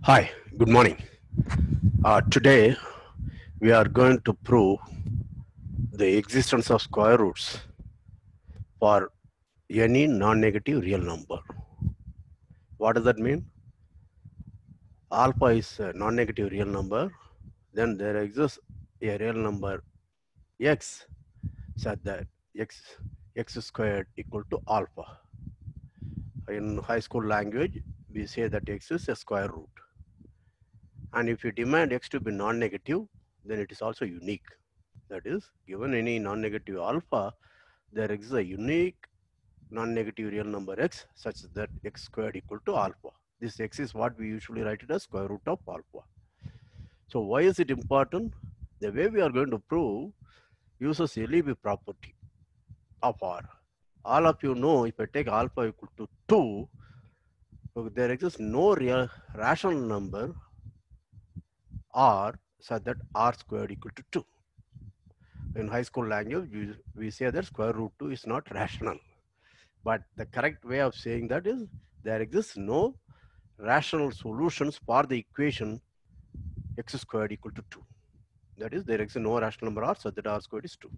Hi, good morning. Today we are going to prove the existence of square roots for any non-negative real number. What does that mean? Alpha is a non-negative real number. Then there exists a real number x such that x squared equal to alpha. In high school language, we say that x is a square root. And if you demand x to be non-negative, then it is also unique. That is, given any non-negative alpha, there exists a unique non-negative real number x such that x squared equal to alpha. This x is what we usually write it as square root of alpha. So why is it important? The way we are going to prove uses LEB property of R. All of you know if I take alpha equal to 2, there exists no real rational number R such that R squared equal to 2. In high school language, we say that square root 2 is not rational. But the correct way of saying that is there exists no rational solutions for the equation x squared equal to 2. That is, there exists no rational number r such that r squared is 2.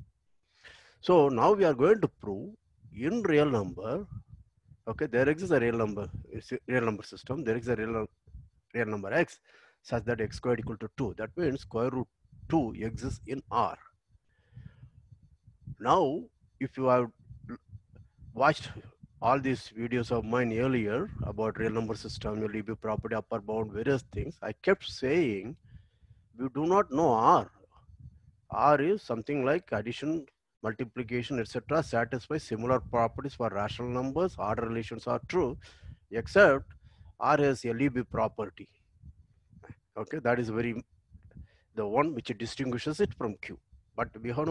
So now we are going to prove in real number, okay, there exists a real number, it's a real number system, there is a real number x such that x squared equal to 2. That means square root 2 exists in R. Now, if you have watched all these videos of mine earlier about real number system, LEB property, upper bound, various things, I kept saying we do not know R. R is something like addition, multiplication, etc. satisfies similar properties for rational numbers. Order relations are true, except R has LEB property. Okay, that is the one which distinguishes it from Q. But we have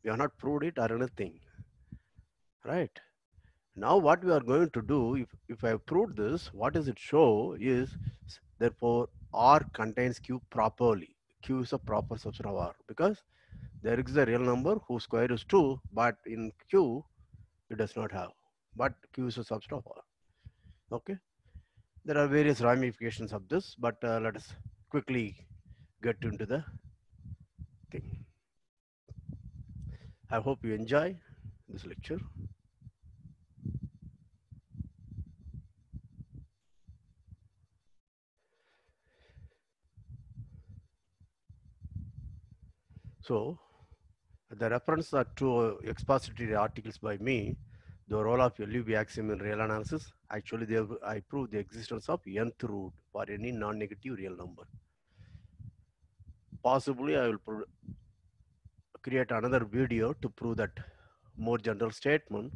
not proved it or anything, right? Now what we are going to do, if I have proved this, what does it show is, therefore, R contains Q properly. Q is a proper subset of R because there is a real number whose square is 2, but in Q, it does not have. But Q is a subset of R. Okay? There are various ramifications of this, but let us quickly get into the thing. I hope you enjoy this lecture. So, the reference are to expository articles by me, the role of LUV axiom in real analysis. Actually, I prove the existence of nth root for any non-negative real number. Possibly, I will create another video to prove that more general statement,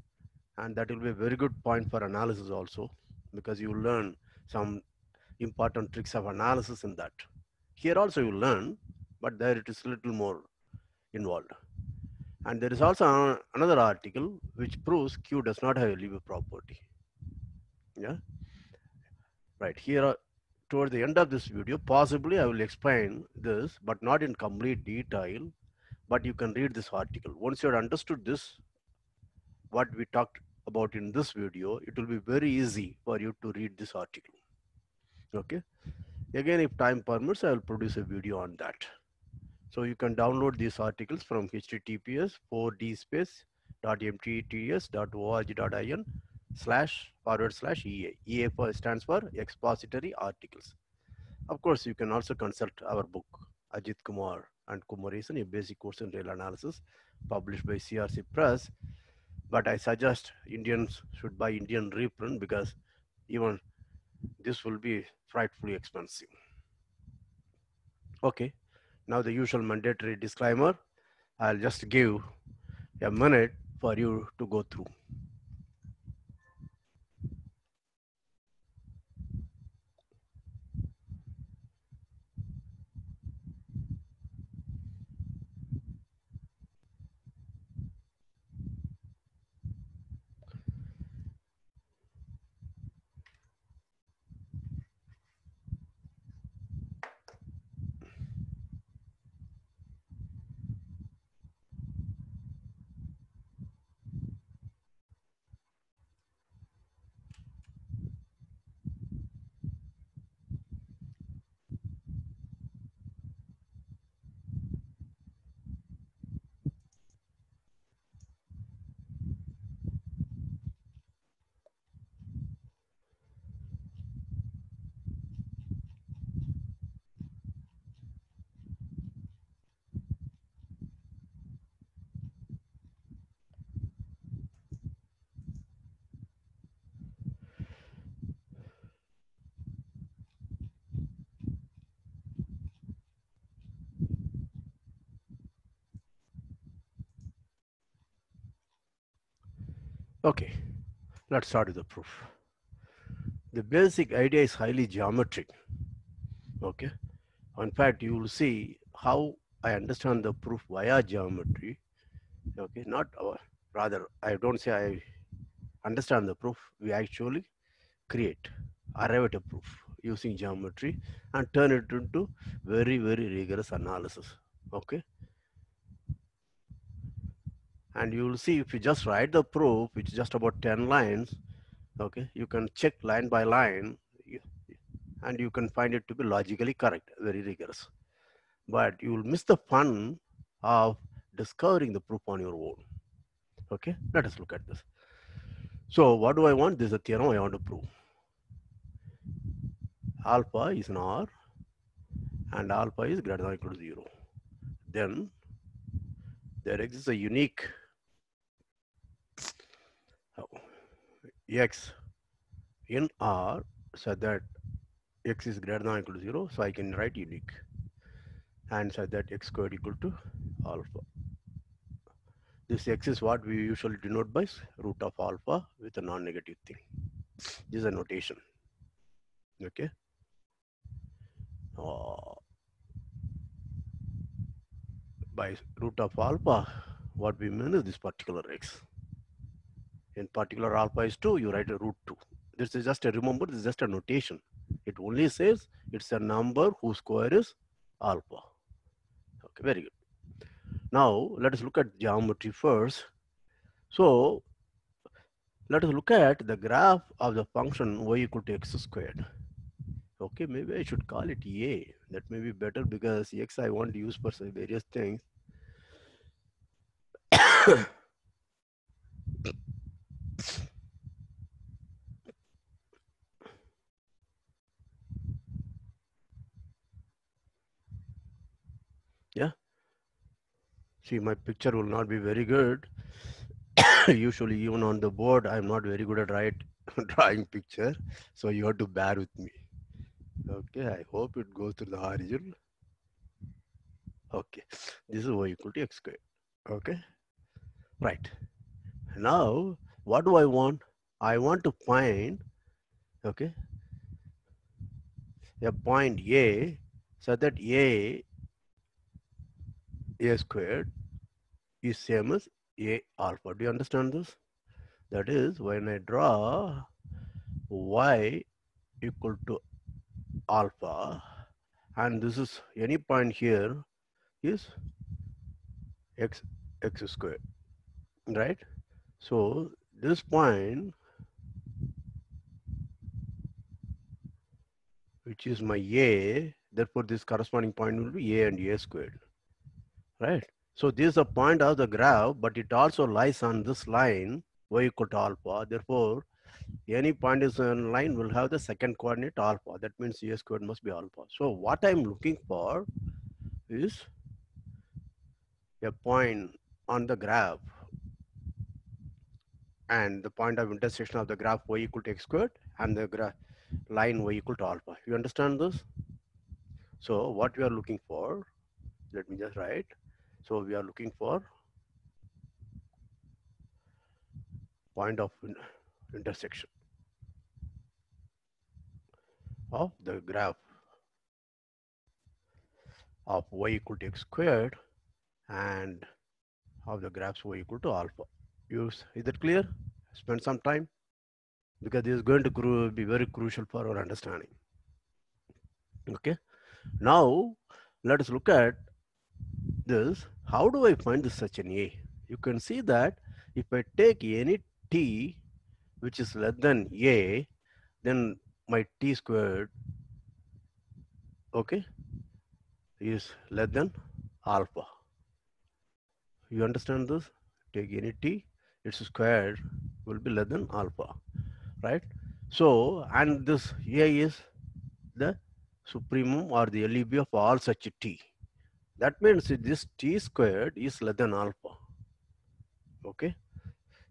and that will be a very good point for analysis also, because you learn some important tricks of analysis in that. Here also you learn, but there it is a little more involved. And there is also another article which proves Q does not have a LEB property. Yeah, right here. Toward the end of this video, possibly I will explain this, but not in complete detail. But you can read this article. Once you have understood this, what we talked about in this video, it will be very easy for you to read this article. Okay. Again, if time permits, I will produce a video on that. So you can download these articles from https://4dspace.mtts.org.in//EA. EA stands for expository articles. Of course, you can also consult our book, Ajit Kumar and Kumaresan, a basic course in real analysis, published by CRC Press. But I suggest Indians should buy Indian reprint because even this will be frightfully expensive. Okay, now the usual mandatory disclaimer. I'll just give a minute for you to go through. Okay, let's start with the proof. The basic idea is highly geometric. Okay, in fact, you will see how I understand the proof via geometry. Okay, not rather, I don't say I understand the proof. We actually create, arrive at a proof using geometry and turn it into very, very rigorous analysis. Okay, and you will see if you just write the proof, which is just about 10 lines. Okay, you can check line by line and you can find it to be logically correct, very rigorous. But you will miss the fun of discovering the proof on your own. Okay, let us look at this. So what do I want? This is a theorem I want to prove. Alpha is an R and alpha is greater than or equal to 0. Then there exists a unique x in R so that x is greater than or equal to 0. So I can write unique and so that x squared equal to alpha. This x is what we usually denote by root of alpha with a non-negative thing. This is a notation. Okay. By root of alpha, what we mean is this particular x. In particular, alpha is 2, you write a root 2. This is just a, remember, this is just a notation. It only says it's a number whose square is alpha. Okay, very good. Now, let us look at geometry first. So, let us look at the graph of the function y equal to x squared. Okay, maybe I should call it a. That may be better because x I want to use for various things. Yeah. See, my picture will not be very good. Usually, even on the board, I'm not very good at drawing picture. So you have to bear with me. Okay, I hope it goes to the origin. Okay, this is y equal to x squared. Okay, right. Now, what do I want? I want to find, okay, a point A so that A squared is same as A alpha. Do you understand this? That is, when I draw y equal to alpha, and this is any point here is x squared, right? So this point, which is my a, therefore this corresponding point will be a and a squared, right? So this is a point of the graph, but it also lies on this line y equal to alpha. Therefore, any point is in line will have the second coordinate alpha. That means a squared must be alpha. So what I'm looking for is a point on the graph and the point of intersection of the graph y equal to x squared and the line y equal to alpha. You understand this? So what we are looking for, let me just write. So we are looking for point of intersection of the graph of y equal to x squared and of the graphs y equal to alpha. Is that clear? Spend some time because this is going to be very crucial for our understanding. Okay. Now let us look at this. How do I find this such an A? You can see that if I take any t which is less than A, then my t squared, okay, is less than alpha. You understand this? Take any t, its square will be less than alpha, right? So, and this A is the supremum or the LEB of all such t. That means this t squared is less than alpha. Okay.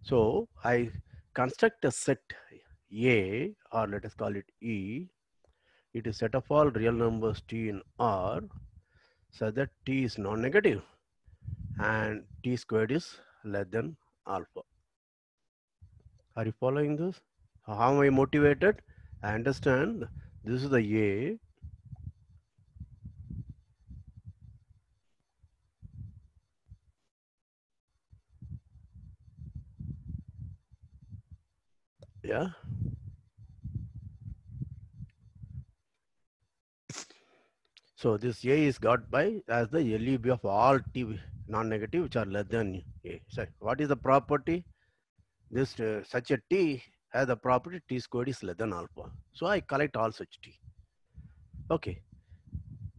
So I construct a set A, or let us call it E. It is set of all real numbers t in R so that t is non-negative and t squared is less than alpha. Are you following this? How am I motivated? I understand this is the A. Yeah. So this A is got by as the LEB of all T non-negative which are less than A. So what is the property? This such a T has the property T squared is less than alpha. So I collect all such T. Okay.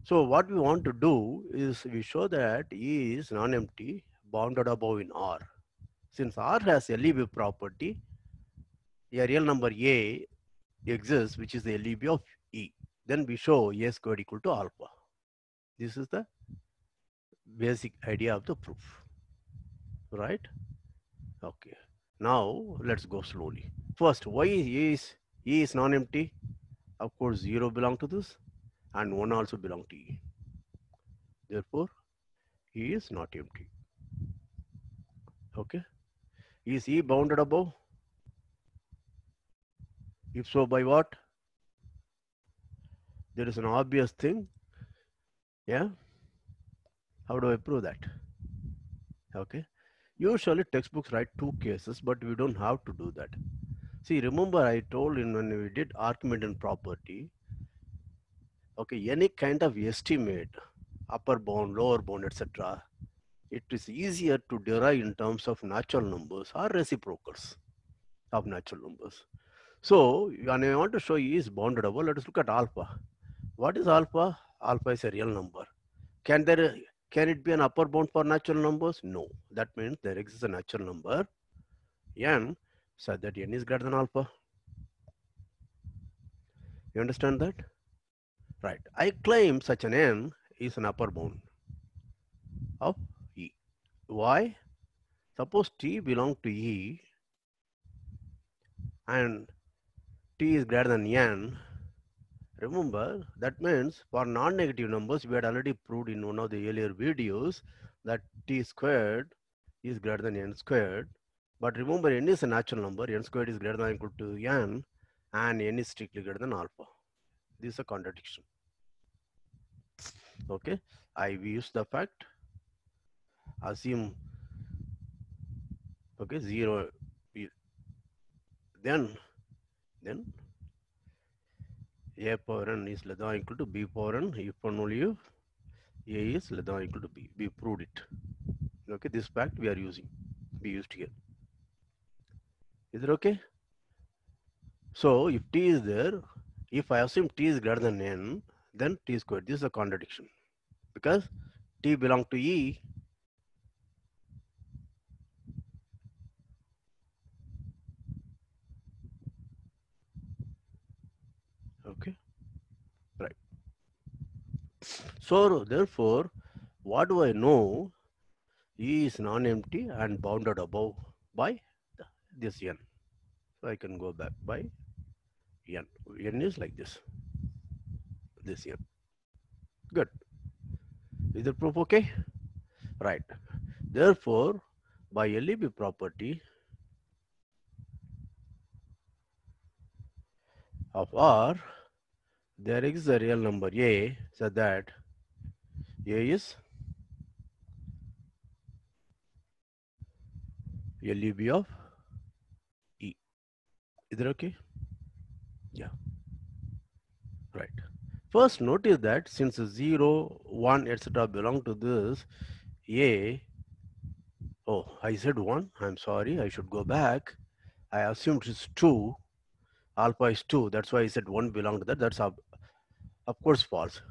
So what we want to do is we show that E is non-empty bounded above in R. Since R has LEB property, a real number A exists which is the LEB of E. Then we show A squared equal to alpha. This is the basic idea of the proof, right? Okay. Now let's go slowly. First, why is E is non-empty? Of course, 0 belong to this and 1 also belong to E. Therefore, E is not empty. Okay. Is E bounded above? If so, by what? There is an obvious thing. Yeah. How do I prove that? Okay. Usually textbooks write two cases, but we don't have to do that. See, remember I told in when we did Archimedean property, okay, any kind of estimate, upper bound, lower bound, etc., it is easier to derive in terms of natural numbers or reciprocals of natural numbers. So when I want to show E is bounded above, let us look at alpha. What is alpha? Alpha is a real number. Can it be an upper bound for natural numbers? No. That means there exists a natural number n such that n is greater than alpha. You understand that? Right. I claim such an n is an upper bound of E. Why? Suppose T belongs to E and T is greater than n. Remember, that means for non-negative numbers, we had already proved in one of the earlier videos that T squared is greater than n squared. But remember, n is a natural number, n squared is greater than or equal to n, and n is strictly greater than alpha. This is a contradiction. Okay, I use the fact, assume, okay, 0, then a power n is less than or equal to b power n if and only if a is less than or equal to b. We proved it. Okay, this fact we are using, we used here. Is it okay? So if t is there, if I assume t is greater than n, then t squared. This is a contradiction because t belongs to E. Okay, right. So therefore, what do I know? E is non-empty and bounded above by this n. So I can go back by n. N is like this n. Good. Is the proof okay? Right. Therefore, by LEB property of R, there is a real number A, so that A is LEB of E. Is that okay? Yeah. Right. First, notice that since 0, 1, etc. belong to this A, oh, I said 1. I'm sorry. I should go back. I assumed it's 2. Alpha is 2. That's why I said 1 belong to that. That's of course false.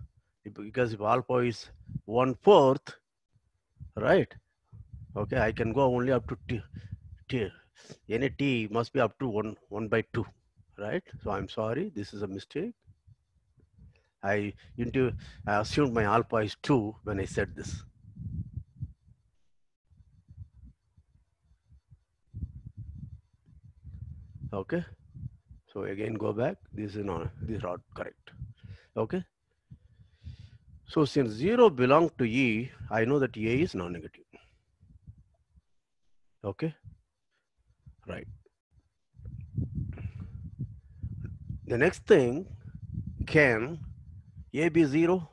Because if alpha is 1/4, right? Okay, I can go only up to t. Any t must be up to 1/2, right? So I'm sorry. This is a mistake. I assumed my alpha is 2 when I said this. Okay. So again, go back. This is not correct. Okay. So since 0 belongs to E, I know that A is non-negative. Okay. Right. The next thing, can A be 0?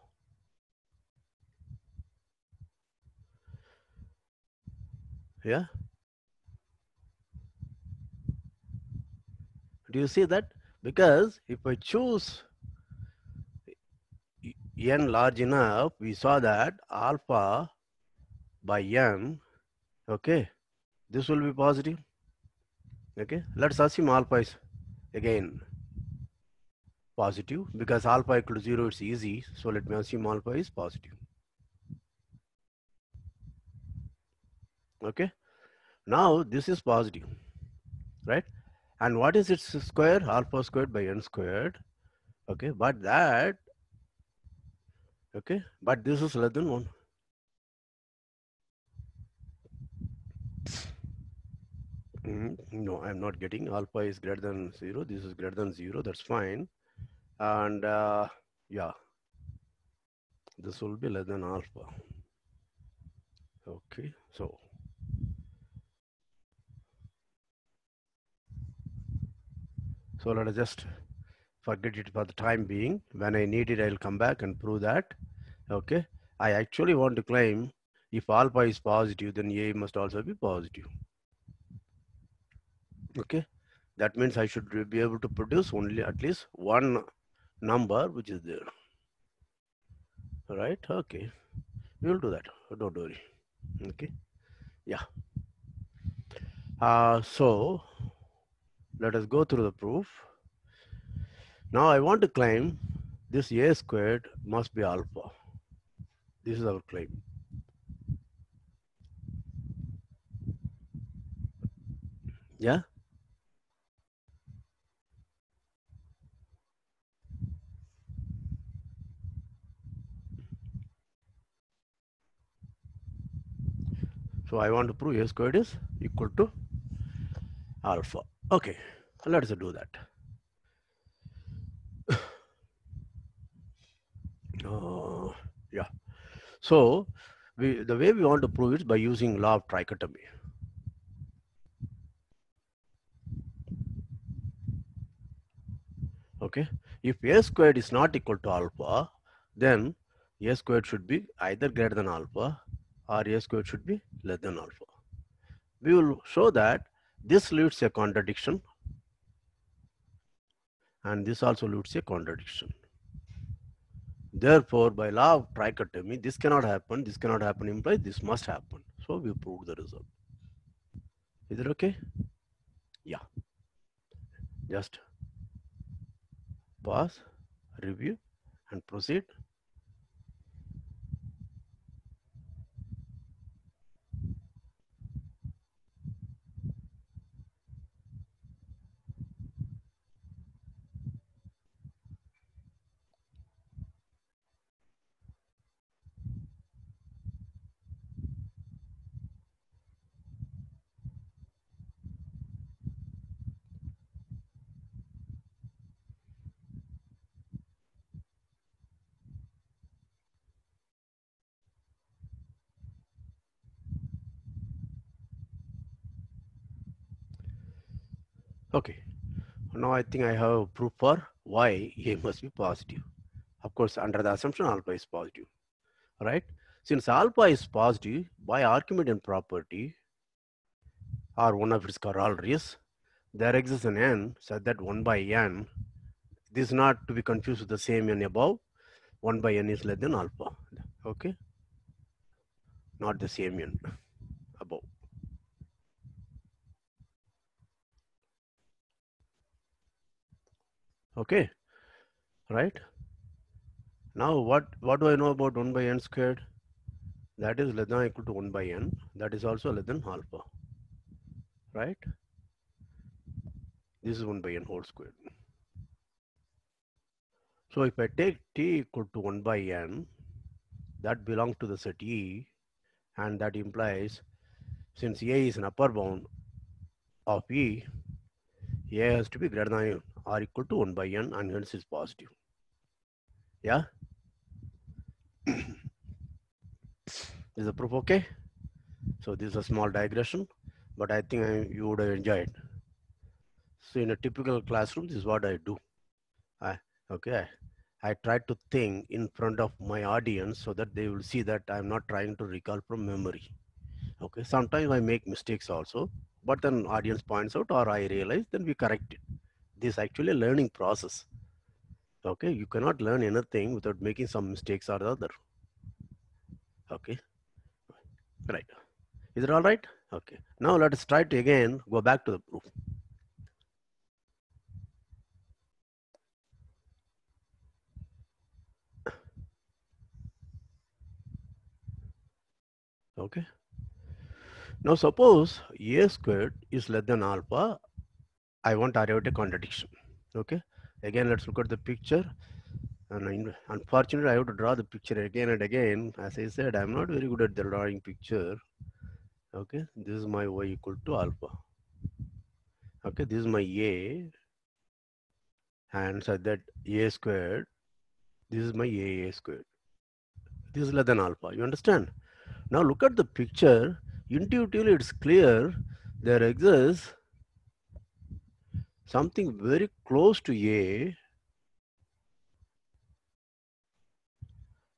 Yeah. Do you see that? Because if I choose n large enough, we saw that alpha by n, okay, this will be positive. Okay, let's assume alpha is again positive because alpha equal to 0, it's easy. So let me assume alpha is positive. Okay, now this is positive, right? And what is its square? Alpha squared by n squared. Okay, but that, okay, but this is less than 1. No, I'm not getting. Alpha is greater than 0. This is greater than 0. That's fine. And yeah, this will be less than alpha. Okay, so let us just forget it for the time being. When I need it, I'll come back and prove that. Okay, I actually want to claim if alpha is positive, then A must also be positive. Okay, that means I should be able to produce only at least one number which is there. Right? Okay, we will do that. Don't worry. Okay, yeah. So let us go through the proof. Now I want to claim this A squared must be alpha. This is our claim. Yeah. So I want to prove A squared is equal to alpha. Okay, let's do that. Yeah. So the way we want to prove it is by using law of trichotomy. Okay. If A squared is not equal to alpha, then A squared should be either greater than alpha or A squared should be less than alpha. We will show that this leads to a contradiction and this also leads to a contradiction. Therefore, by law of trichotomy, this cannot happen implies this must happen. So we proved the result. Is it okay? Yeah. Just pause, review, and proceed. Okay. Now I think I have proof for why A must be positive. Of course, under the assumption alpha is positive, right? Since alpha is positive, by Archimedean property or one of its corollaries, there exists an n such that 1 by n, this is not to be confused with the same n above, 1 by n is less than alpha. Okay, not the same n above. Okay, right? Now what do I know about 1 by n squared? That is less than or equal to 1 by n. That is also less than alpha, right? This is 1 by n whole squared. So if I take t equal to 1 by n, that belongs to the set E, and that implies since A is an upper bound of E, A has to be greater than or equal to 1 by n, and hence is positive. Yeah? Is the proof okay? So this is a small digression, but I think you would have enjoyed. So in a typical classroom, this is what I do. I, okay, I try to think in front of my audience so that they will see that I'm not trying to recall from memory. Okay, sometimes I make mistakes also, but then audience points out or I realize, then we correct it. This is actually a learning process. Okay, you cannot learn anything without making some mistakes or the other. Okay, right. Is it all right? Okay. Now let us try to again go back to the proof. Okay. Now suppose a squared is less than alpha. I want to arrive at a contradiction. Okay. Again, let's look at the picture. And unfortunately, I have to draw the picture again and again. As I said, I'm not very good at the drawing picture. Okay. This is my y equal to alpha. Okay. This is my a. And so that a squared. This is my a squared. This is less than alpha. You understand? Now look at the picture. Intuitively, it's clear there exists something very close to A,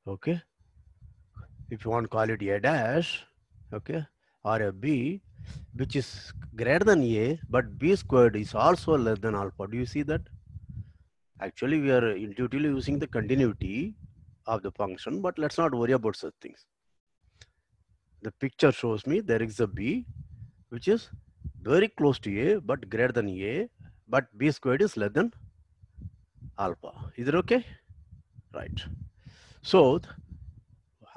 okay, if you want to call it A dash, okay, or a B, which is greater than A, but B squared is also less than alpha. Do you see that? Actually, we are intuitively using the continuity of the function, but let's not worry about such things. The picture shows me there is a B, which is very close to A, but greater than A, but B squared is less than alpha. Is it okay? Right. So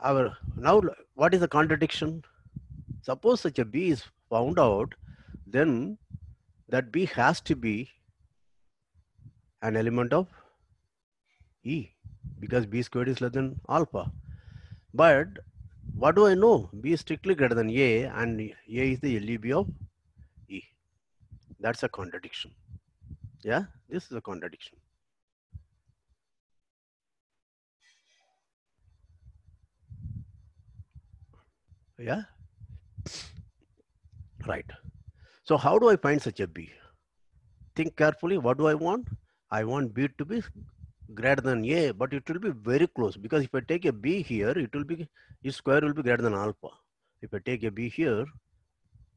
our now what is the contradiction? Suppose such a B is found out, then that B has to be an element of E because B squared is less than alpha. But what do I know? B is strictly greater than A and A is the LEB of E. That's a contradiction. Yeah, this is a contradiction. Yeah, right. So how do I find such a B? Think carefully. What do I want? I want B to be greater than A, but it will be very close because if I take a B here, it will be, its square will be greater than alpha. If I take a B here,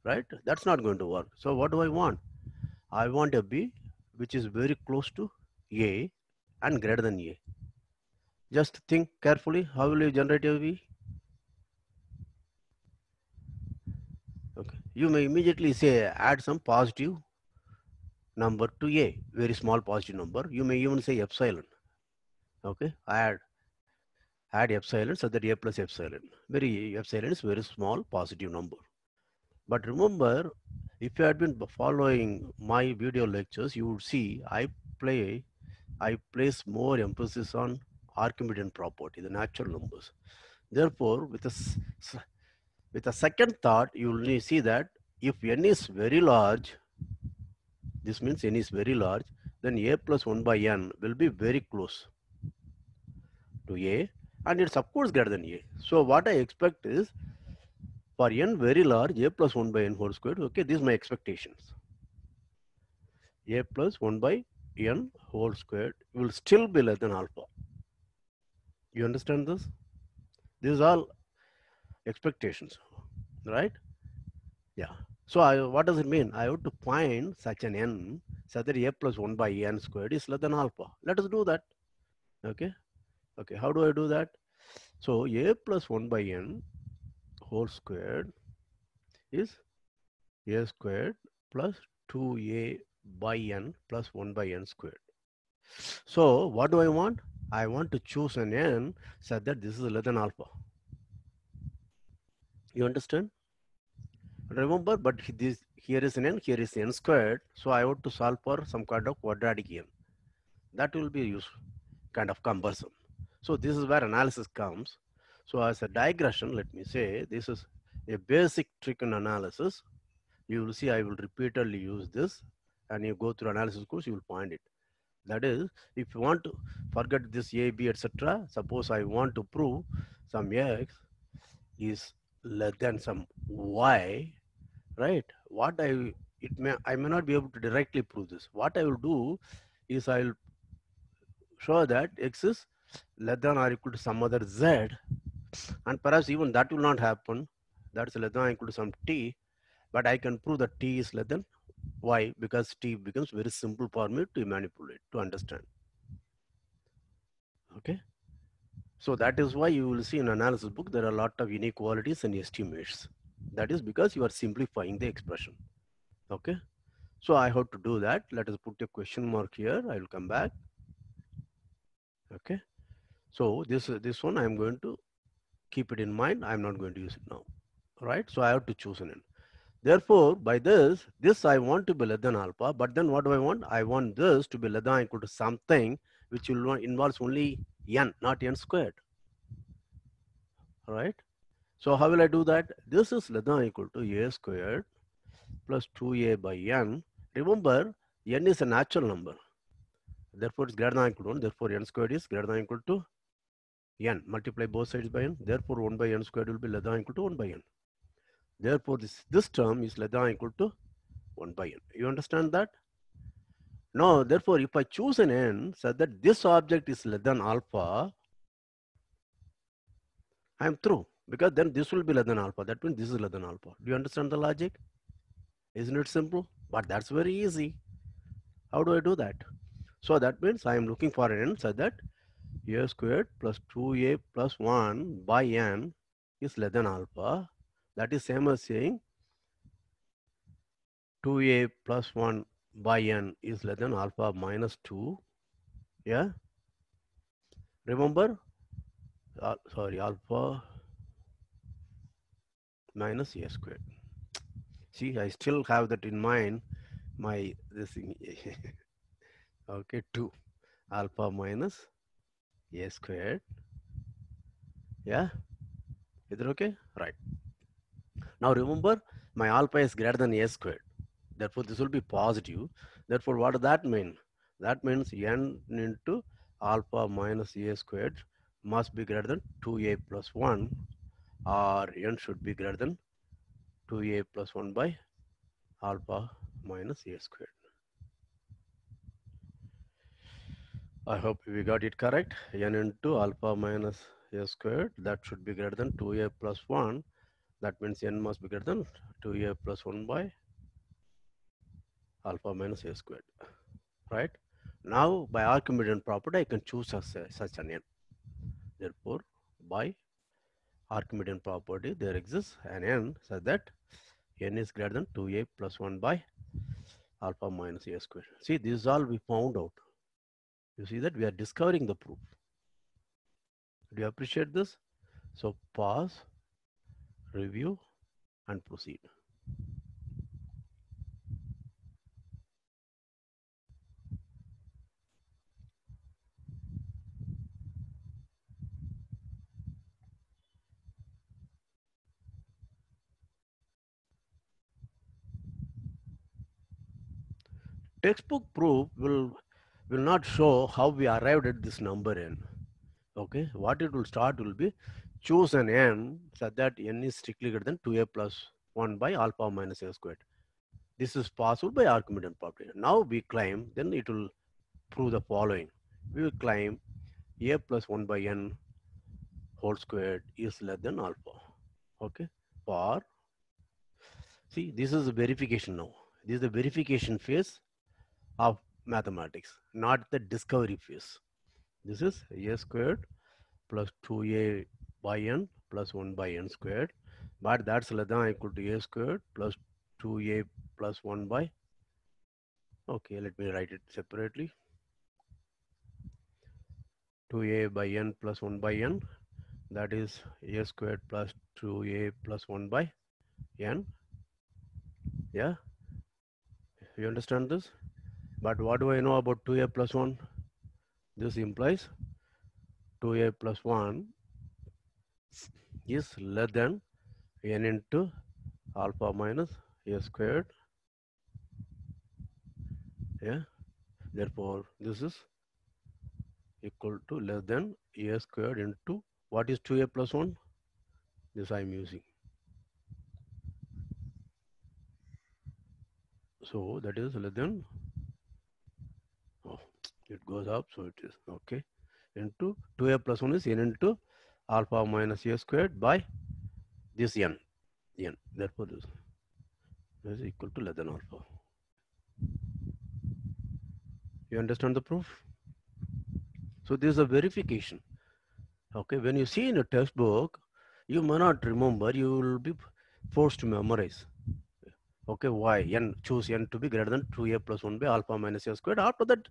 right, that's not going to work. So what do I want? I want a B which is very close to A and greater than A. Just think carefully. How will you generate a B? Okay. You may immediately say add some positive number to A, very small positive number. You may even say epsilon. Okay, add epsilon so that A plus epsilon. Very epsilon is very small positive number. But remember, if you had been following my video lectures, you would see I place more emphasis on Archimedean property, the natural numbers. Therefore, with a second thought, you will see that if n is very large, this means n is very large, then a plus 1 by n will be very close to a, and it's of course greater than a. So what I expect is for n very large, a plus 1 by n whole squared. Okay, these are my expectations. A plus 1 by n whole squared will still be less than alpha. You understand this? These are all expectations, right? Yeah. So what does it mean? I have to find such an n such that a plus 1 by n squared is less than alpha. Let us do that. Okay. Okay. How do I do that? So a plus 1 by n whole squared is a squared plus 2a by n plus 1 by n squared. So what do I want? I want to choose an n such that this is less than alpha. You understand? Remember, but this here is an n, here is n squared. So I want to solve for some kind of quadratic n. That will be useful, kind of cumbersome. So this is where analysis comes. So as a digression, let me say this is a basic trick in analysis. You will see I will repeatedly use this, and you go through analysis course, you will find it. That is, if you want to forget this a, b, etc. Suppose I want to prove some x is less than some y, right? What I may not be able to directly prove this. What I will do is I will show that x is less than or equal to some other z, and perhaps even that will not happen. That's less than or equal to some t, but I can prove that t is less than y because t becomes very simple for me to manipulate, to understand. Okay. So that is why you will see in analysis book there are a lot of inequalities and estimates. That is because you are simplifying the expression. Okay. So I have to do that. Let us put a question mark here. I will come back. Okay. So this one I am going to keep it in mind. I am not going to use it now. Right. So I have to choose an n. Therefore, by this I want to be less than alpha. But then what do I want? I want this to be less than or equal to something which will involves only n, not n squared. Right. So how will I do that? This is less than or equal to a squared plus 2a by n. Remember, n is a natural number. Therefore, it's greater than or equal to 1. Therefore, n squared is greater than or equal to n. Multiply both sides by n. Therefore, 1 by n squared will be less than or equal to 1 by n. Therefore, this term is less than or equal to 1 by n. You understand that? Now, therefore, if I choose an n such that this object is less than alpha, I am through. Because then this will be less than alpha. That means this is less than alpha. Do you understand the logic? Isn't it simple? But that's very easy. How do I do that? So that means I am looking for an n such that a squared plus 2a plus 1 by n is less than alpha. That is same as saying 2a plus 1 by n is less than alpha minus 2. Yeah. Remember, sorry, alpha minus a squared. See, I still have that in mind. My this thing. Okay, 2 alpha minus a squared. Yeah. Is it okay? Right. Now remember, my alpha is greater than a squared. Therefore, this will be positive. Therefore, what does that mean? That means n into alpha minus a squared must be greater than 2a plus 1, or n should be greater than 2a plus 1 by alpha minus a squared. I hope we got it correct. N into alpha minus a squared, that should be greater than 2a plus 1. That means n must be greater than 2a plus 1 by alpha minus a squared. Right? Now, by Archimedean property, I can choose such an n. Therefore, by Archimedean property, there exists an n such that n is greater than 2a plus 1 by alpha minus a squared. See, this is all we found out. You see that we are discovering the proof. Do you appreciate this? So, pause, review, and proceed. Textbook proof will not show how we arrived at this number n. Okay, what it will start will be choose an n such that n is strictly greater than 2a plus 1 by alpha minus a squared. This is possible by Archimedean property. Now we claim, then it will prove the following. We will claim a plus 1 by n whole squared is less than alpha. Okay, for, see, this is the verification now. This is the verification phase of mathematics, not the discovery phase. This is a squared plus 2a by n plus 1 by n squared, but that's less than or equal to a squared plus 2a plus 1 by, okay, let me write it separately, 2a by n plus 1 by n, that is a squared plus 2a plus 1 by n. Yeah, you understand this? But what do I know about 2a plus 1? This implies 2a plus 1 is less than n into alpha minus a squared. Yeah, therefore this is equal to less than a squared into, what is 2a plus 1? This I am using. So that is less than, oh, It goes up, so it is okay. Into 2a plus 1 is n into alpha minus a squared by this n. Therefore, this is equal to less than alpha. You understand the proof? So this is a verification. Okay, when you see in a textbook, you may not remember, you will be forced to memorize. Okay, why? Choose n to be greater than 2a plus 1 by alpha minus a squared. After that,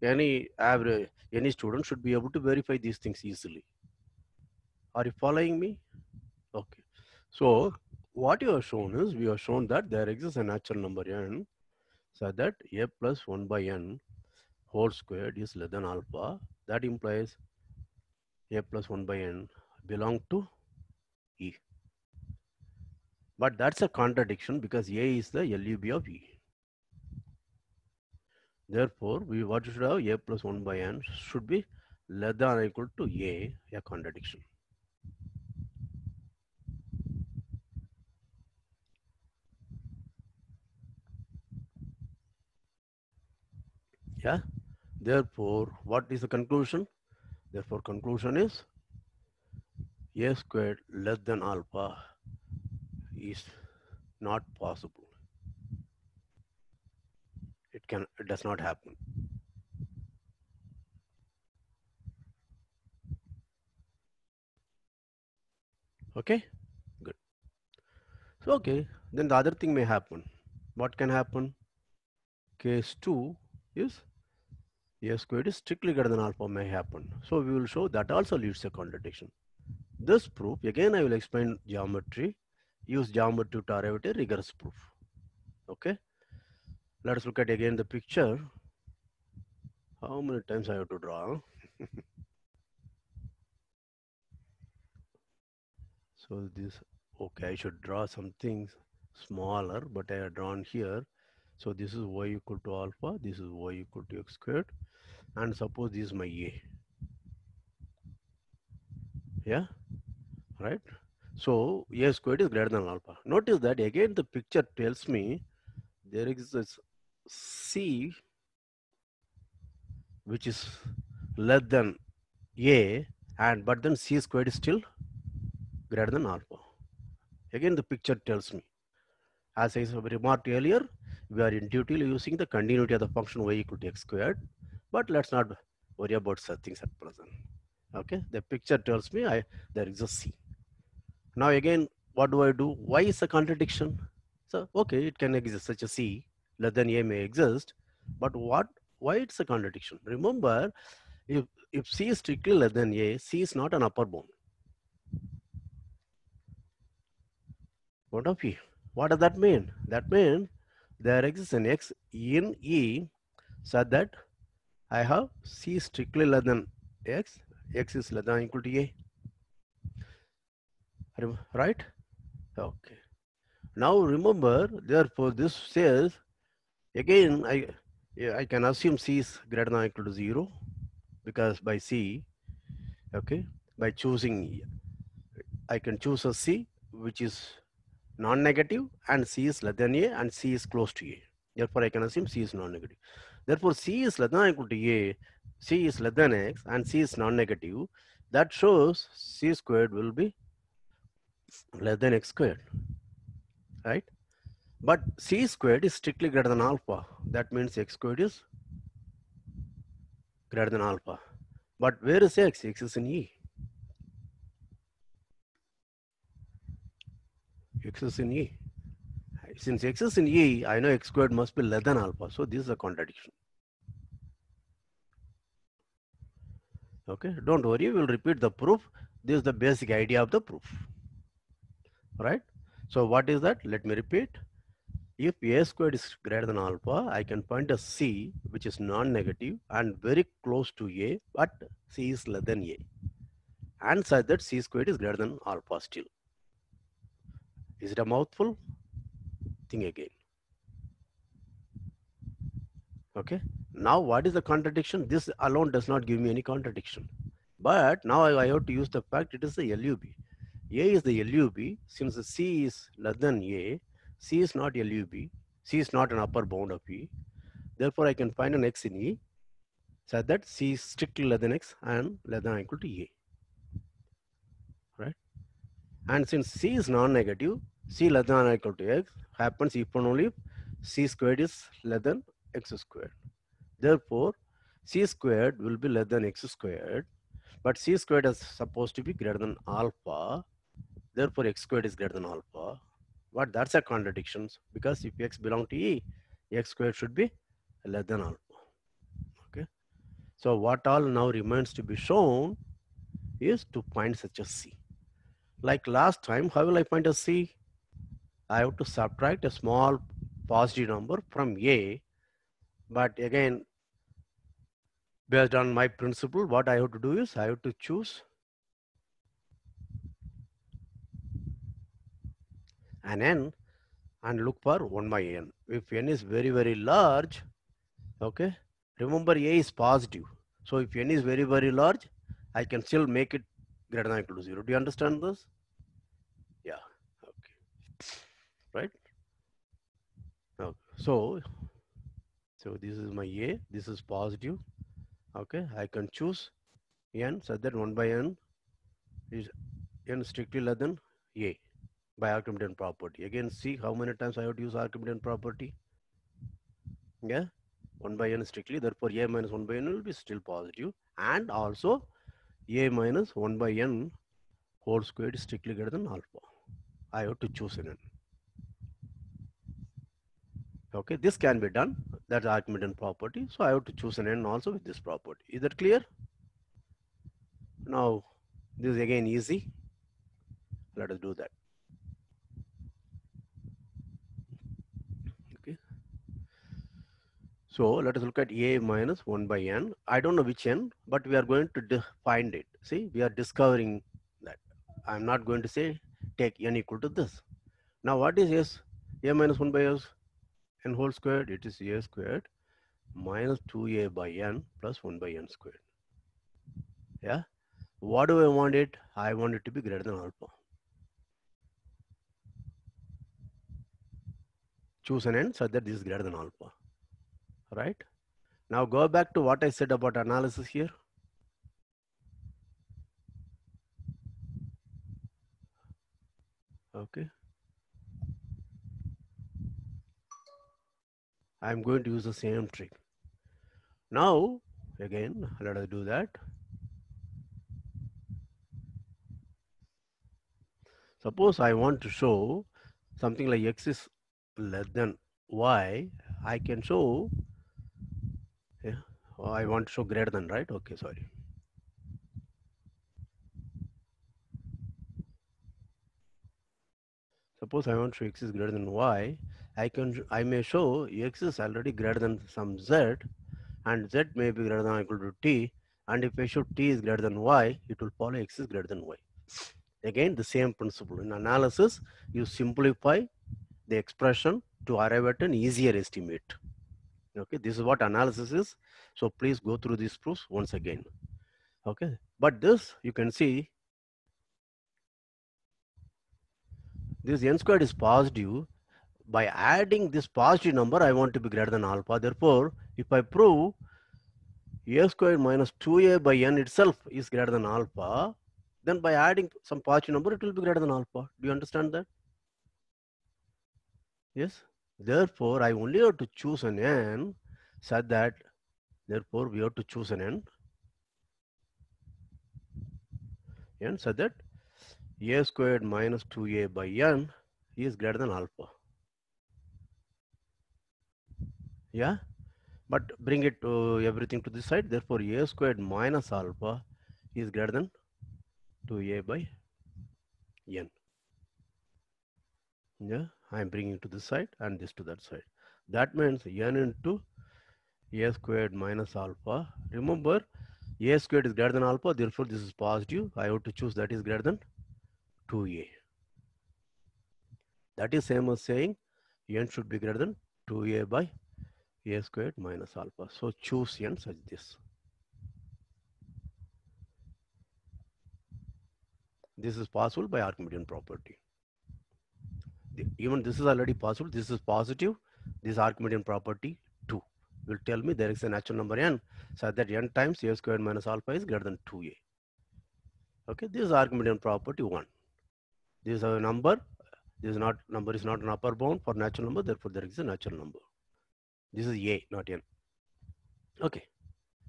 any student should be able to verify these things easily. Are you following me? Okay. So what you have shown is, we have shown that there exists a natural number n, so that a plus 1 by n whole squared is less than alpha. That implies a plus 1 by n belong to E. But that's a contradiction because A is the LUB of E. Therefore, what should have a plus 1 by n should be less than or equal to a contradiction. Yeah. Therefore, what is the conclusion? Therefore, conclusion is a squared less than alpha is not possible. It does not happen. Okay, good. So, okay, then the other thing may happen. What can happen? Case 2 is a squared is strictly greater than alpha may happen. So we will show that also leads to a contradiction. This proof, again I will explain geometry, use geometry to arrive at a rigorous proof. Okay, let us look at again the picture. How many times I have to draw? So this, okay, I should draw something smaller, but I have drawn here. So this is y equal to alpha, this is y equal to x squared, and suppose this is my a. Yeah, right? So a squared is greater than alpha. Notice that again the picture tells me there is a c which is less than a, and but then c squared is still greater than alpha. Again the picture tells me, as I remarked earlier, we are intuitively using the continuity of the function y equal to x squared, but let's not worry about such things at present. Okay, the picture tells me there is a c. Now again, what do I do? Why is a contradiction? So okay, it can exist, such a c less than a may exist, but why it's a contradiction? Remember, if c is strictly less than a, c is not an upper bound. What of e? What does that mean? That means there exists an x in E such that I have c strictly less than x, x is less than or equal to a. Right? Okay. Now remember, therefore this says, again I can assume c is greater than or equal to 0, because by c, okay, by choosing, I can choose a c which is non-negative and c is less than a and c is close to a. Therefore, I can assume c is non-negative. Therefore, c is less than or equal to a, c is less than x, and c is non-negative. That shows c squared will be less than x squared, right? But c squared is strictly greater than alpha. That means x squared is greater than alpha. But where is x? X is in E. X is in E. Since x is in E, I know x squared must be less than alpha. So this is a contradiction. Okay, don't worry, we'll repeat the proof. This is the basic idea of the proof, right? So what is that? Let me repeat. If a squared is greater than alpha, I can find a c which is non-negative and very close to a, but c is less than a, and such that c squared is greater than alpha still. Is it a mouthful? Think again. Okay. Now what is the contradiction? This alone does not give me any contradiction. But now I have to use the fact it is the LUB. A is the LUB. Since the C is less than A, C is not LUB. C is not an upper bound of E. Therefore, I can find an X in E. such that C is strictly less than X and less than or equal to A, right? And since C is non-negative, C less than or equal to X happens if and only if C squared is less than X squared. Therefore, C squared will be less than X squared, but C squared is supposed to be greater than alpha. Therefore, X squared is greater than alpha. But that's a contradiction, because if X belongs to E, X squared should be less than alpha. Okay. So what all now remains to be shown is to find such a C. Like last time, how will I find a C? I have to subtract a small positive number from A. But again, based on my principle, what I have to do is I have to choose an n and look for 1 by n. If n is very, very large, okay, remember A is positive. So if n is very, very large, I can still make it greater than or equal to 0. Do you understand this? Yeah, okay, right? Okay. So this is my A, this is positive. Okay, I can choose n such that 1 by n is n strictly less than A by Archimedean property. Again, see how many times I have to use Archimedean property. Yeah, 1 by n strictly, therefore A minus 1 by n will be still positive, and also A minus 1 by n whole squared is strictly greater than alpha. I have to choose an n. Okay, this can be done. That's Archimedean property. So I have to choose an n also with this property. Is that clear? Now, this is again easy. Let us do that. Okay. So let us look at A minus 1 by n. I don't know which n, but we are going to find it. See, we are discovering that. I'm not going to say take n equal to this. Now what is S? A minus 1 by s n whole squared? It is A squared minus 2A by n plus 1 by n squared. Yeah. What do I want it? I want it to be greater than alpha. Choose an n such that this is greater than alpha. Right? Now go back to what I said about analysis here. Okay. I'm going to use the same trick. Now, again, let us do that. Suppose I want to show something like x is less than y. I can show, yeah, I want to show greater than, right? Okay, sorry. Suppose I want to show x is greater than y. I may show x is already greater than some z, and z may be greater than or equal to t. And if I show t is greater than y, it will follow x is greater than y. Again, the same principle. In analysis, you simplify the expression to arrive at an easier estimate. Okay, this is what analysis is. So please go through these proofs once again. Okay, but this you can see, this n squared is positive. By adding this positive number, I want to be greater than alpha. Therefore, if I prove a squared minus 2a by n itself is greater than alpha, then by adding some positive number, it will be greater than alpha. Do you understand that? Yes. Therefore, I only have to choose an n such that, therefore, we have to choose an n such that a squared minus 2a by n is greater than alpha. Yeah, but bring it to everything to this side. Therefore, a squared minus alpha is greater than 2a by n. Yeah, I am bringing to this side and this to that side. That means n into a squared minus alpha. Remember, a squared is greater than alpha. Therefore, this is positive. I have to choose that is greater than 2a. That is same as saying n should be greater than 2a by a squared minus alpha. So choose n such this. This is possible by Archimedean property. Even this is already possible. This is positive. This Archimedean property 2. will tell me there is a natural number n, so that n times a squared minus alpha is greater than 2a. Okay, this is Archimedean property 1. This is a number. This is not number is not an upper bound for natural number, therefore there is a natural number. This is a, not n. Okay,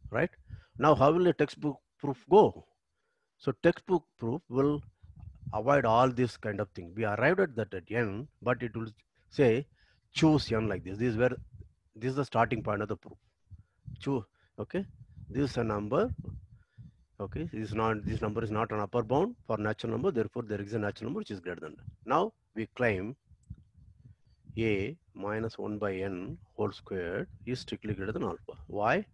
right? Now how will a textbook proof go? So textbook proof will avoid all this kind of thing. We arrived at that at n, but it will say choose n like this. This is where this is the starting point of the proof. Choose. Okay, this is a number. Okay, this number is not an upper bound for natural number, therefore there is a natural number which is greater than that. Now we claim a minus 1 by n whole squared is strictly greater than alpha. Why?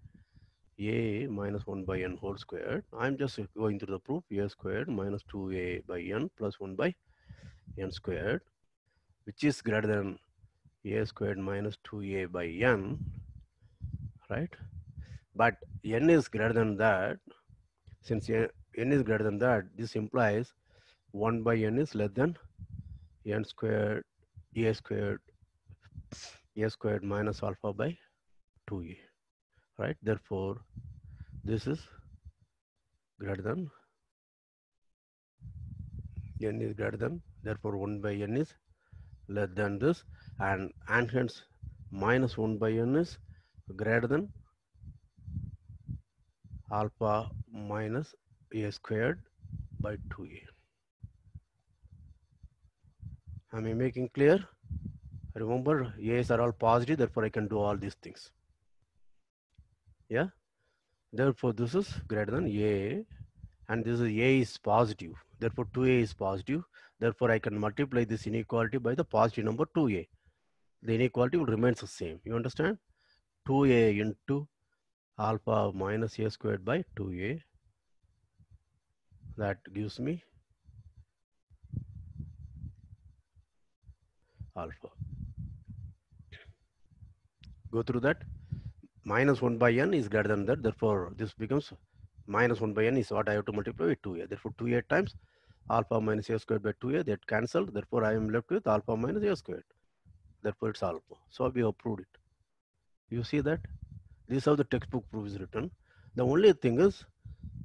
A minus 1 by n whole squared. I'm just going through the proof. A squared minus 2a by n plus 1 by n squared, which is greater than a squared minus 2a by n, right? But n is greater than that. Since n is greater than that, this implies 1 by n is less than n squared, a squared minus alpha by 2a, right? Therefore, this is greater than, n is greater than, therefore 1 by n is less than this, and hence minus 1 by n is greater than alpha minus a squared by 2a. Am I making clear? Remember, a's are all positive, therefore I can do all these things. Yeah, therefore this is greater than a, and this is a is positive, therefore 2a is positive, therefore I can multiply this inequality by the positive number 2a. The inequality will remain the same. You understand? 2a into alpha minus a squared by 2a, that gives me alpha. Go through that. Minus 1 by n is greater than that, therefore this becomes minus 1 by n is what I have to multiply with 2a. Therefore 2a times alpha minus a squared by 2a, that cancelled, therefore I am left with alpha minus a squared. Therefore it's alpha. So we have proved it. You see that? This is how the textbook proof is written. The only thing is,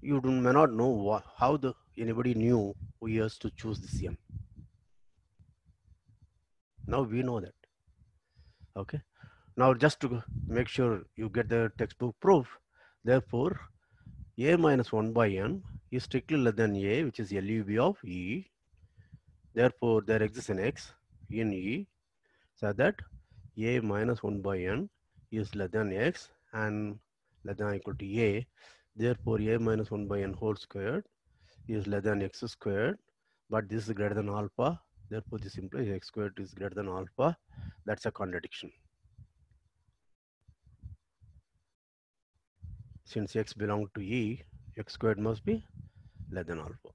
you may not know how anybody knew who has to choose this n. Now we know that. Okay. Now just to make sure you get the textbook proof, therefore a minus 1 by n is strictly less than a, which is LUB of E. Therefore there exists an x in E, so that a minus 1 by n is less than x and less than or equal to a. Therefore a minus 1 by n whole squared is less than x squared, but this is greater than alpha. Therefore this implies x squared is greater than alpha. That's a contradiction. Since x belongs to E, x squared must be less than alpha.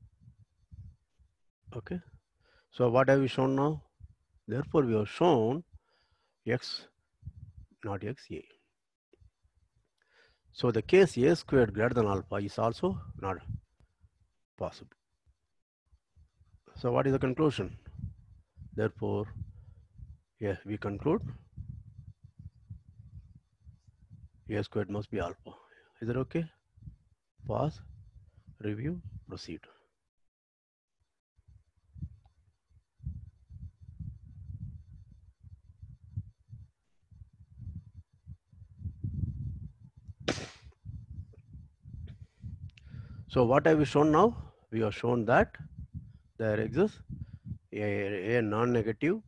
Okay. So what have we shown now? Therefore we have shown x, not x, a. So the case a squared greater than alpha is also not possible. So what is the conclusion? Therefore, yeah, we conclude a squared must be alpha. Is that okay? Pause, review, proceed. So what have we shown now? We have shown that there exists a non-negative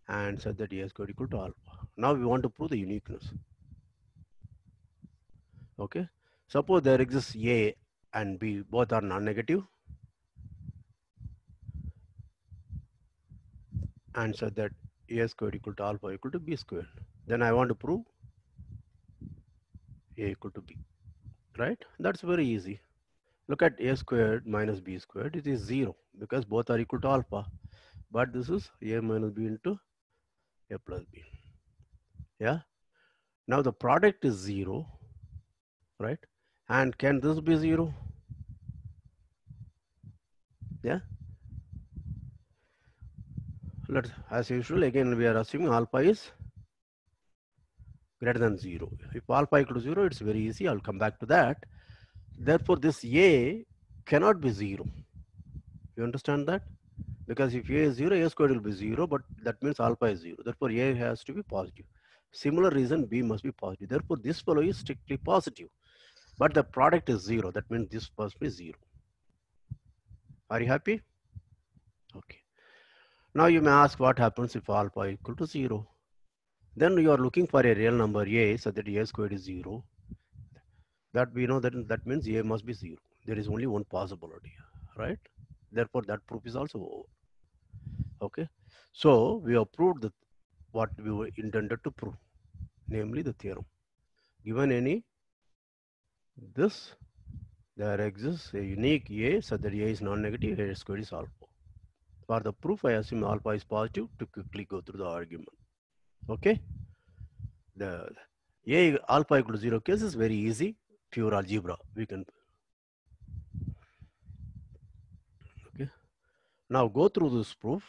and said that a squared equal to alpha. Now we want to prove the uniqueness. Okay. Suppose there exists a and b, both are non-negative, and said that a squared equal to alpha equal to b squared. Then I want to prove a equal to b, right? That's very easy. Look at a squared minus b squared. It is 0 because both are equal to alpha. But this is a minus b into a plus b. Yeah. Now the product is 0, right? And can this be 0? Yeah. Let's, as usual, again we are assuming alpha is greater than 0. If alpha equal to 0, it's very easy. I'll come back to that. Therefore, this A cannot be 0. You understand that? Because if A is 0, A squared will be 0, but that means alpha is 0. Therefore, A has to be positive. Similar reason, B must be positive. Therefore, this fellow is strictly positive. But the product is 0. That means this must be 0. Are you happy? Okay. Now you may ask what happens if alpha equal to 0. Then you are looking for a real number A, so that A squared is 0. That we know that means A must be 0. There is only one possibility, right? Therefore, that proof is also over. Okay. So we have proved that what we were intended to prove, namely the theorem. Given any this, there exists a unique A such that A is non-negative, A squared is alpha. For the proof, I assume alpha is positive to quickly go through the argument. Okay. The A alpha equal to 0 case is very easy, pure algebra. We can. Okay. Now go through this proof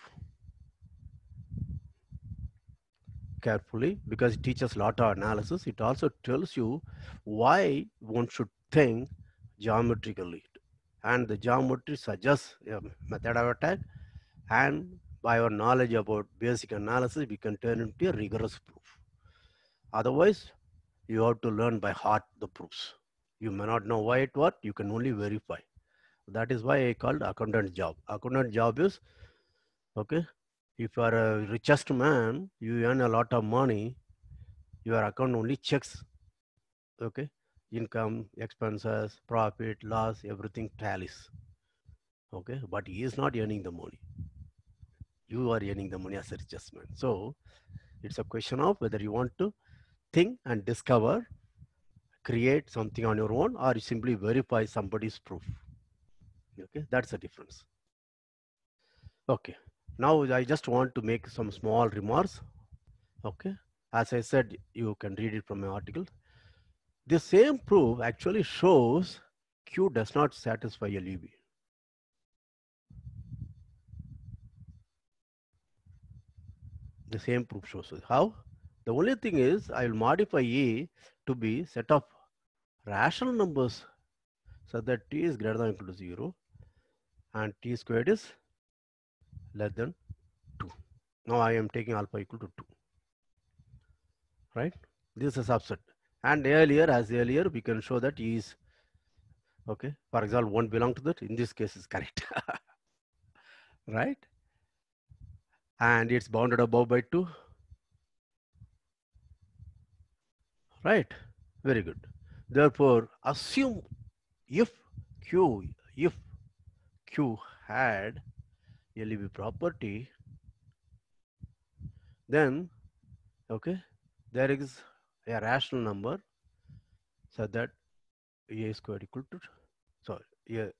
carefully because it teaches a lot of analysis. It also tells you why one should think geometrically. And the geometry suggests a method of attack. And by our knowledge about basic analysis, we can turn into a rigorous proof. Otherwise, you have to learn by heart the proofs. You may not know why it worked, you can only verify. That is why I called accountant job. Accountant job is, okay, if you are a richest man, you earn a lot of money, your account only checks, okay, income, expenses, profit, loss, everything tallies, okay, but he is not earning the money. You are earning the money as a richest man. So it's a question of whether you want to think and discover, create something on your own, or you simply verify somebody's proof. Okay, that's the difference. Okay, now I just want to make some small remarks. Okay, as I said, you can read it from my article. The same proof actually shows Q does not satisfy LUB. The same proof shows it. How? The only thing is I will modify E to be set of rational numbers so that T is greater than or equal to 0 and T squared is less than 2. Now I am taking alpha equal to 2. Right? This is a subset. And earlier, as earlier, we can show that E is, okay, for example, 1 belong to that. In this case is correct. Right? And it's bounded above by 2. Right? Very good. Therefore, assume if Q had LEB property, then, okay, there is a rational number so that A squared equal to, sorry, A,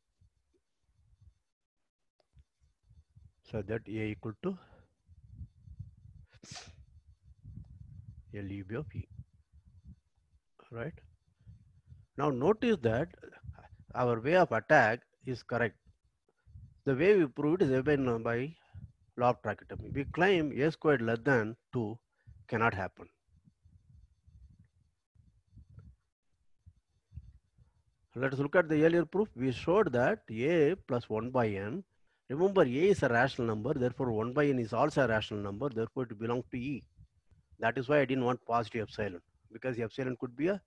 so that A equal to LEB of E. Right? Now notice that our way of attack is correct. The way we prove it is by law of trichotomy. We claim A squared less than 2 cannot happen. Let us look at the earlier proof. We showed that A plus 1 by n. Remember, A is a rational number, therefore 1 by n is also a rational number, therefore it belongs to E. That is why I didn't want positive epsilon, because epsilon could be a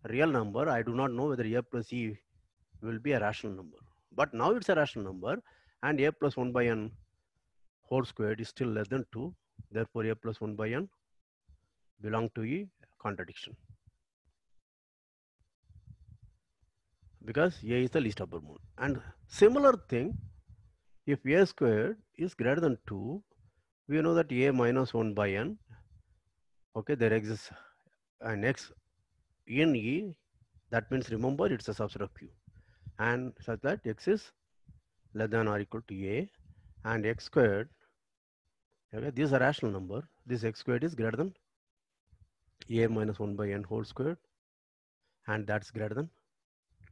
real number. I do not know whether A plus E will be a rational number. But now it's a rational number, and A plus 1 by n whole squared is still less than 2. Therefore, A plus 1 by n belong to E, contradiction. Because A is the least upper bound. And similar thing, if A squared is greater than 2, we know that A minus 1 by n, okay, there exists an x in E. That means, remember, it's a subset of Q. And such that x is less than or equal to A, and x squared, okay, this is a rational number. This x squared is greater than A minus 1 by n whole squared, and that's greater than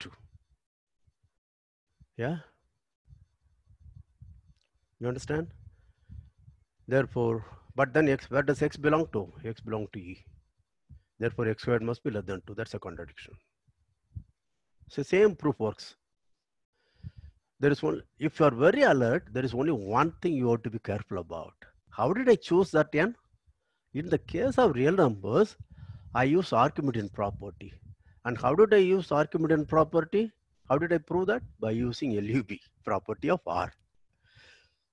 2. Yeah? You understand? Therefore, but then x, where does x belong to? X belong to E. Therefore, x squared must be less than 2. That's a contradiction. So same proof works. There is one, if you are very alert, there is only one thing you have to be careful about. How did I choose that n? In the case of real numbers, I use Archimedean property. And how did I use Archimedean property? How did I prove that? By using LUB, property of R.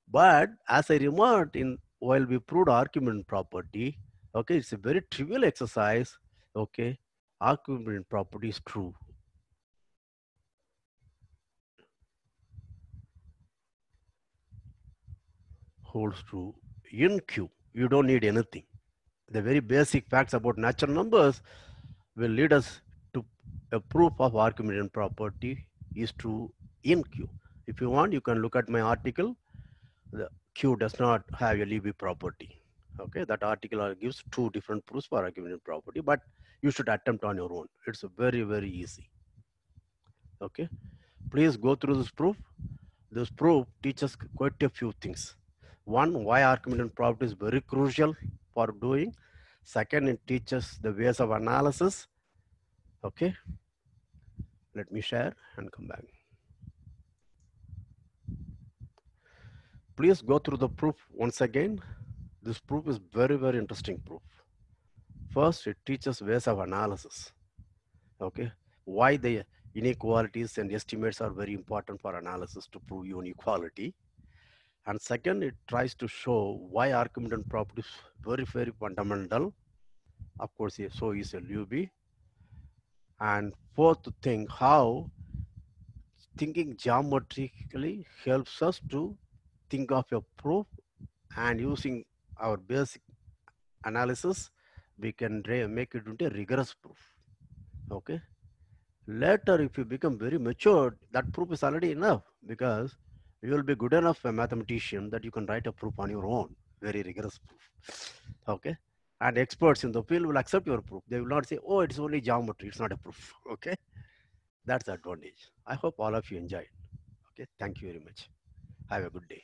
But as I remarked in while we proved Archimedean property, okay, it's a very trivial exercise. Okay, Archimedean property is true. Holds true in Q. You don't need anything. The very basic facts about natural numbers will lead us to a proof of Archimedean property is true in Q. If you want, you can look at my article. The Q does not have a Libby property. Okay, that article gives two different proofs for Archimedean property, but you should attempt on your own. It's very, very easy. Okay, please go through this proof. This proof teaches quite a few things. One, why Archimedean property is very crucial for doing. Second, it teaches the ways of analysis. Okay, let me share and come back. Please go through the proof once again. This proof is very, very interesting proof. First, it teaches ways of analysis. Okay, why the inequalities and estimates are very important for analysis to prove inequality. And second, it tries to show why Archimedean property is very, very fundamental. Of course, so is LUB. And fourth thing, how thinking geometrically helps us to think of a proof, and using our basic analysis, we can make it into a rigorous proof. Okay. Later, if you become very mature, that proof is already enough, because you will be good enough a mathematician that you can write a proof on your own, very rigorous proof. Okay. And experts in the field will accept your proof. They will not say, oh, it's only geometry, it's not a proof. Okay. That's the advantage. I hope all of you enjoyed. Okay. Thank you very much. Have a good day.